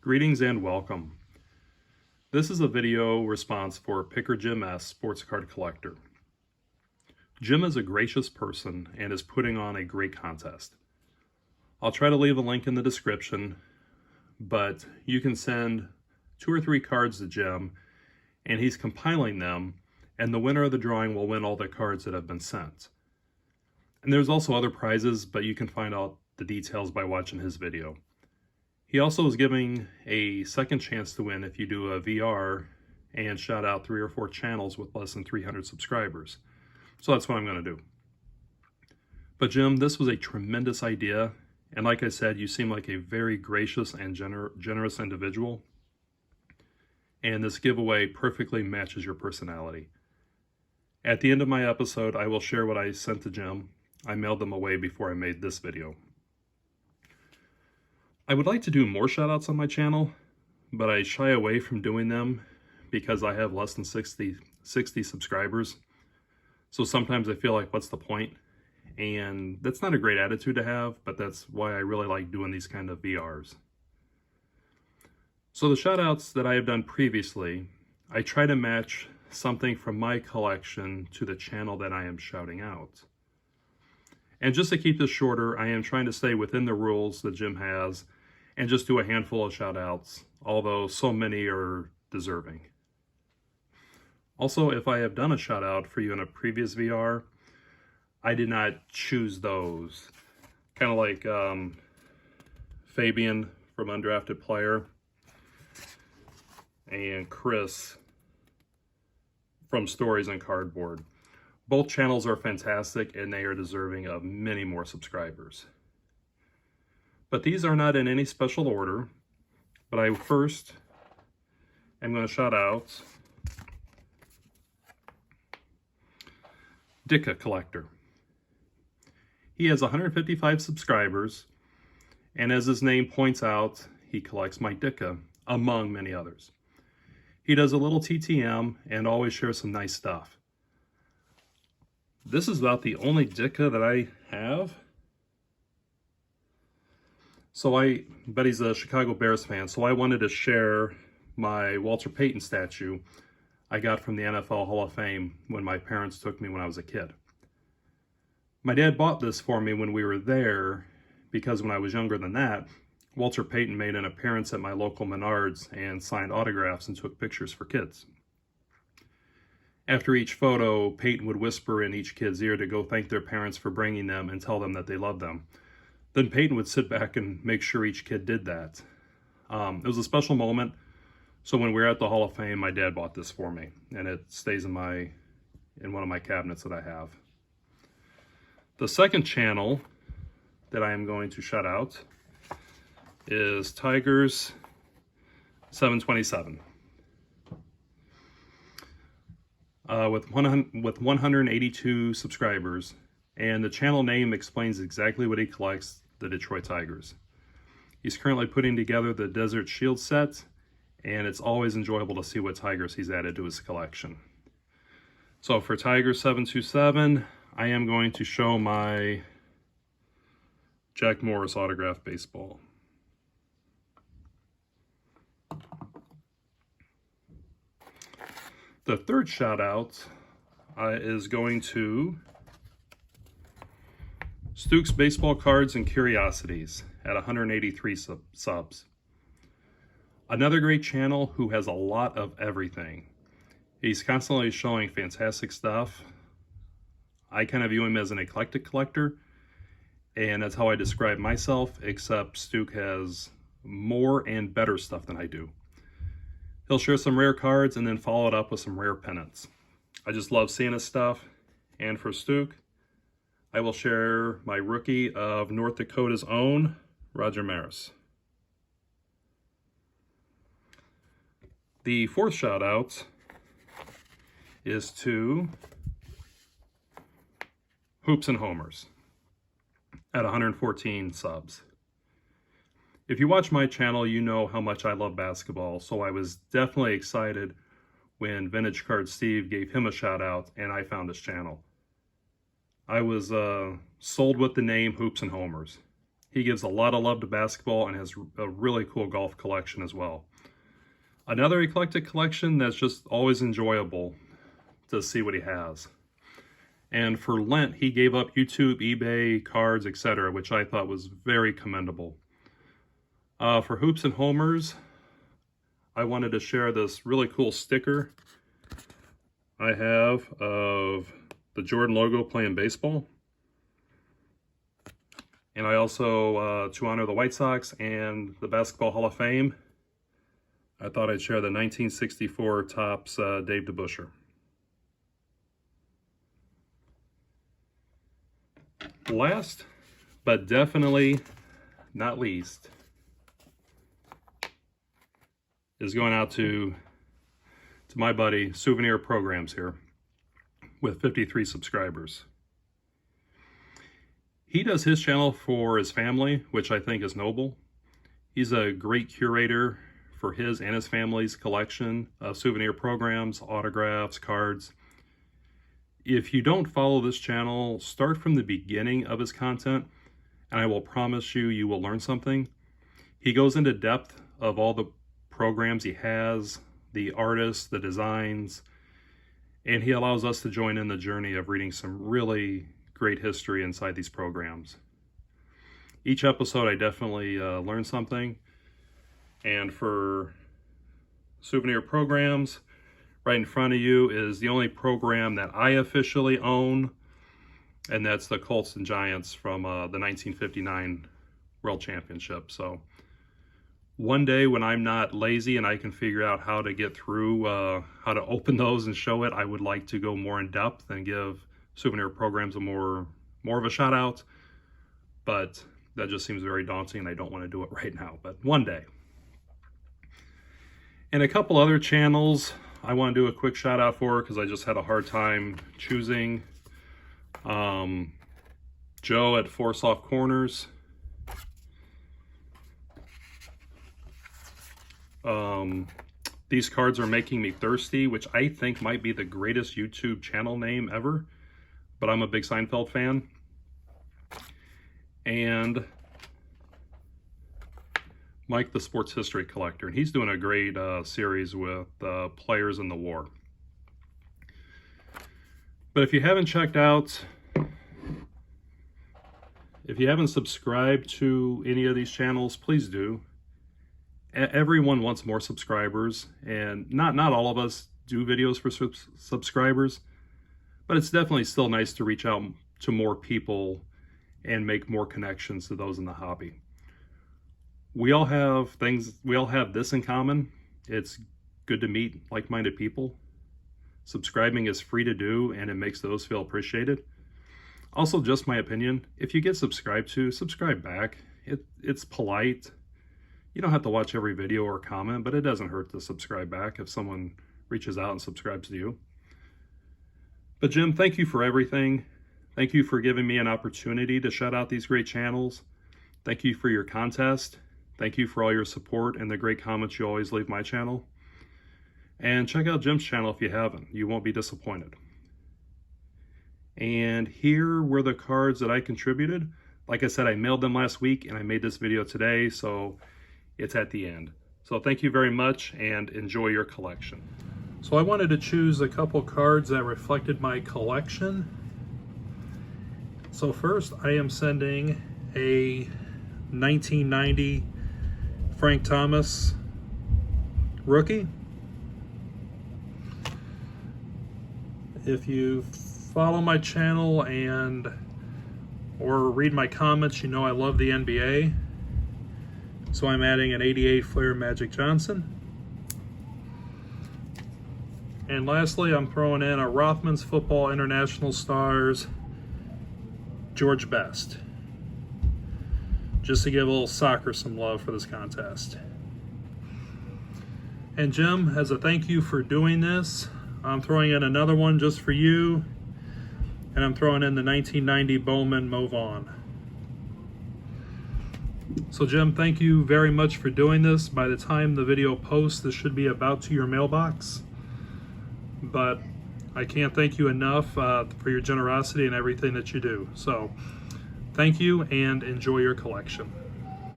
Greetings and welcome. This is a video response for Picker Jim S. Sports Card Collector. Jim is a gracious person and is putting on a great contest. I'll try to leave a link in the description, but you can send 2 or 3 cards to Jim and he's compiling them, and the winner of the drawing will win all the cards that have been sent. And there's also other prizes, but you can find out the details by watching his video. He also is giving a second chance to win if you do a VR and shout out 3 or 4 channels with less than 300 subscribers. So that's what I'm going to do. But Jim, this was a tremendous idea. And like I said, you seem like a very gracious and generous individual. And this giveaway perfectly matches your personality. At the end of my episode, I will share what I sent to Jim. I mailed them away before I made this video. I would like to do more shoutouts on my channel, but I shy away from doing them because I have less than 60 subscribers. So sometimes I feel like, what's the point? And that's not a great attitude to have, but that's why I really like doing these kind of VRs. So the shoutouts that I have done previously, I try to match something from my collection to the channel that I am shouting out. And just to keep this shorter, I am trying to stay within the rules that Jim has and just do a handful of shout outs, although so many are deserving. Also, if I have done a shout out for you in a previous VR, I did not choose those. Kind of like Fabian from Undrafted Player and Chris from Stories on Cardboard. Both channels are fantastic and they are deserving of many more subscribers. But these are not in any special order, but I first am going to shout out Dicka Collector. He has 155 subscribers, and as his name points out, he collects my Dicka, among many others. He does a little TTM and always shares some nice stuff. This is about the only Dicka that I have. But he's a Chicago Bears fan, so I wanted to share my Walter Payton statue I got from the NFL Hall of Fame when my parents took me when I was a kid. My dad bought this for me when we were there because when I was younger than that, Walter Payton made an appearance at my local Menards and signed autographs and took pictures for kids. After each photo, Payton would whisper in each kid's ear to go thank their parents for bringing them and tell them that they loved them. Then Payton would sit back and make sure each kid did that. It was a special moment. So when we were at the Hall of Fame, my dad bought this for me, and it stays in one of my cabinets that I have. The second channel that I am going to shout out is Tigers 727. With 182 subscribers, and the channel name explains exactly what he collects, the Detroit Tigers. He's currently putting together the Desert Shield set, and it's always enjoyable to see what Tigers he's added to his collection. So for Tigers 727, I am going to show my Jack Morris autographed baseball. The third shout out is going to Stuke's Baseball Cards and Curiosities at 183 subs. Another great channel who has a lot of everything. He's constantly showing fantastic stuff. I kind of view him as an eclectic collector, and that's how I describe myself, except Stuke has more and better stuff than I do. He'll share some rare cards and then follow it up with some rare pennants. I just love seeing his stuff. And for Stuke, I will share my rookie of North Dakota's own, Roger Maris. The fourth shout out is to Hoops and Homers at 114 subs. If you watch my channel, you know how much I love basketball, so I was definitely excited when Vintage Card Steve gave him a shout out and I found his channel. I was sold with the name Hoops and Homers. He gives a lot of love to basketball and has a really cool golf collection as well. Another eclectic collection that's just always enjoyable to see what he has. And for Lent, he gave up YouTube, eBay, cards, etc., which I thought was very commendable. For Hoops and Homers, I wanted to share this really cool sticker I have of the Jordan logo playing baseball. And I also, to honor the White Sox and the Basketball Hall of Fame, I thought I'd share the 1964 Topps Dave DeBusschere. Last, but definitely not least, is going out to my buddy Souvenir Programs here with 53 subscribers. He does his channel for his family, which I think is noble. He's a great curator for his and his family's collection of souvenir programs, autographs, cards. If you don't follow this channel, start from the beginning of his content, and I will promise you, you will learn something. He goes into depth of all the programs he has, the artists, the designs, and he allows us to join in the journey of reading some really great history inside these programs. Each episode I definitely learn something, and for Souvenir Programs, right in front of you is the only program that I officially own, and that's the Colts and Giants from the 1959 World Championship. So one day when I'm not lazy and I can figure out how to get through, how to open those and show it, I would like to go more in depth and give Souvenir Programs a more of a shout out, but that just seems very daunting and I don't want to do it right now, but one day. And a couple other channels I want to do a quick shout out for because I just had a hard time choosing. Joe at Four Soft Corners. These Cards Are Making Me Thirsty, which I think might be the greatest YouTube channel name ever, but I'm a big Seinfeld fan. And Mike the Sports History Collector, and he's doing a great series with players in the war. But if you haven't checked out, if you haven't subscribed to any of these channels, please do. Everyone wants more subscribers, and not all of us do videos for subscribers, but it's definitely still nice to reach out to more people and make more connections to those in the hobby. We all have this in common. It's good to meet like-minded people. Subscribing is free to do, and it makes those feel appreciated. Also, just my opinion, if you get subscribed to, subscribe back. It's polite. You don't have to watch every video or comment, but it doesn't hurt to subscribe back if someone reaches out and subscribes to you. But Jim, thank you for everything. Thank you for giving me an opportunity to shout out these great channels. Thank you for your contest. Thank you for all your support and the great comments you always leave my channel. And check out Jim's channel if you haven't. You won't be disappointed. And here were the cards that I contributed. Like I said, I mailed them last week and I made this video today, so it's at the end. So thank you very much and enjoy your collection. So I wanted to choose a couple cards that reflected my collection. So first I am sending a 1990 Frank Thomas rookie. If you follow my channel or read my comments, you know I love the NBA. So I'm adding an 88 Flair Magic Johnson. And lastly, I'm throwing in a Rothman's Football International Stars George Best, just to give a little soccer some love for this contest. And Jim, as a thank you for doing this, I'm throwing in another one just for you, and I'm throwing in the 1990 Bowman Mo Vaughn. So Jim, thank you very much for doing this. By the time the video posts, this should be about to your mailbox. But I can't thank you enough for your generosity and everything that you do. So Thank you and enjoy your collection.